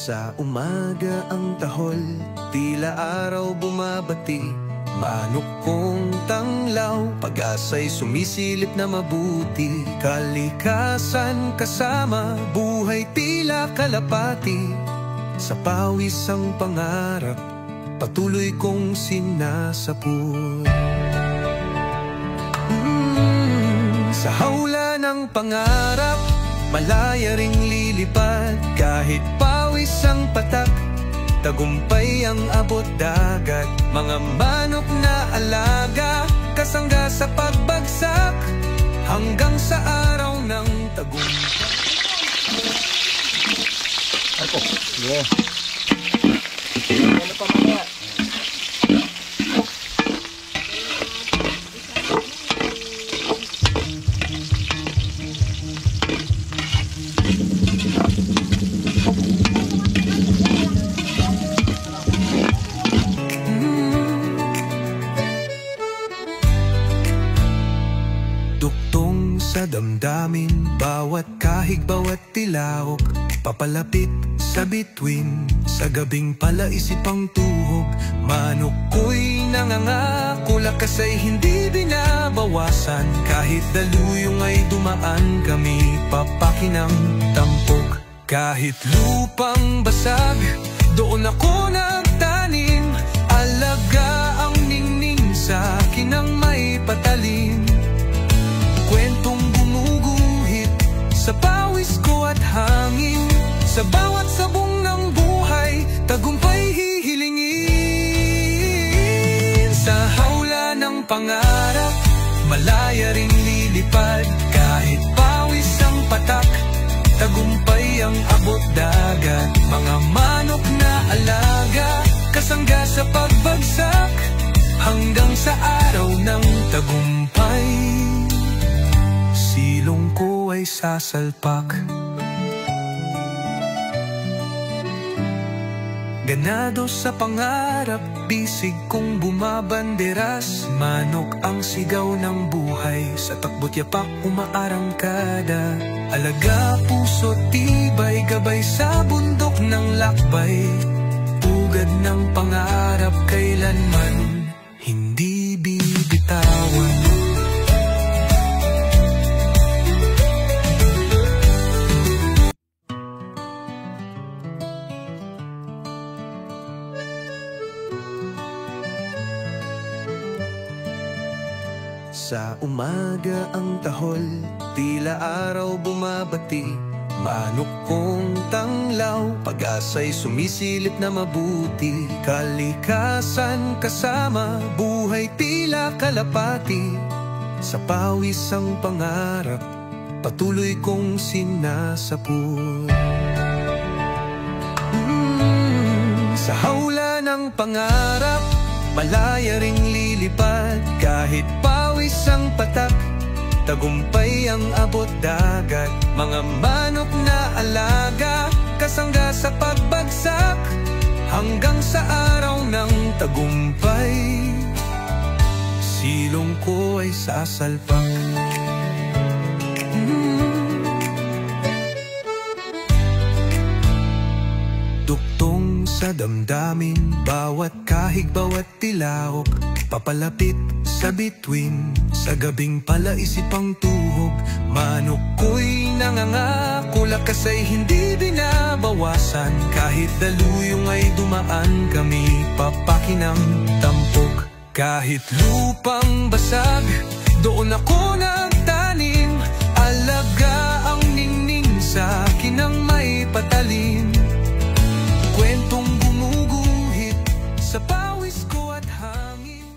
Sa umaga ang tahol, tila araw bumabati. Manok kong tanglaw, pag-asa'y sumisilip na mabuti. Kalikasan kasama, buhay tila kalapati. Sa pawis ang pangarap, patuloy kong sinasapul. Sa hawla ng pangarap, malaya ring lilipad. Kahit pawis ang patak, tagumpay ang abot dagat. Mga manok na alaga, kasangga sa pagbagsak, hanggang sa araw ng tagumpay. Ako, yeah. Ano pa mamaya? Duktong sa damdamin, bawat kahig, bawat tilaok, papalapit sa bituin, sa gabing palaisip ang tuhog. Manok ko'y nangangako, lakas ay hindi binabawasan. Kahit daluyong ay dumaan, kami papakinang tampok. Kahit lupang basag, doon ako nagtanim. Alaga ang ningning, sa akin ang may patalim. Kwentong gumuguhit sa pawis ko at hangin. Sa bawat sabong ng buhay, tagumpay hihilingin. Sa hawla ng pangarap, malaya ring lilipad. Kahit pawis ang patak, tagumpay ang abot dagat. Mga manok na alaga, kasangga sa pagbagsak, hanggang sa araw ng tagumpay. Silong ko ay sasalpak. Ganado sa pangarap, bisig kong bumabanderas. Manok ang sigaw ng buhay, sa takbo't yapak umaarangkada. Alaga, puso, tibay, gabay sa bundok ng lakbay. Pugad ng pangarap, kailanman hindi bibitawan. Sa umaga ang tahol, tila araw bumabati. Manok kong tanglaw, pag-asa'y sumisilip na mabuti. Kalikasan kasama, buhay tila kalapati. Sa pawis ang pangarap, patuloy kong sinasapul. Sa hawla ng pangarap, malaya ring lilipad. Kahit pawis ang patak, tagumpay ang abot dagat. Mga manok na alaga, kasangga sa pagbagsak, hanggang sa araw ng tagumpay. Silong ko ay sasalpak. Duktong sa damdamin, bawat kahig, bawat tilaok, papalapit sa bituin, sa gabing palaisip ang tuhog. Manok ko'y nangangako, lakas ay hindi binabawasan. Kahit daluyong ay dumaan, kami papakinang tampok. Kahit lupang basag, doon ako nagtanim. Alaga ang ningning, sa akin ang may patalim. Kwentong gumuguhit sa pawis ko at hangin.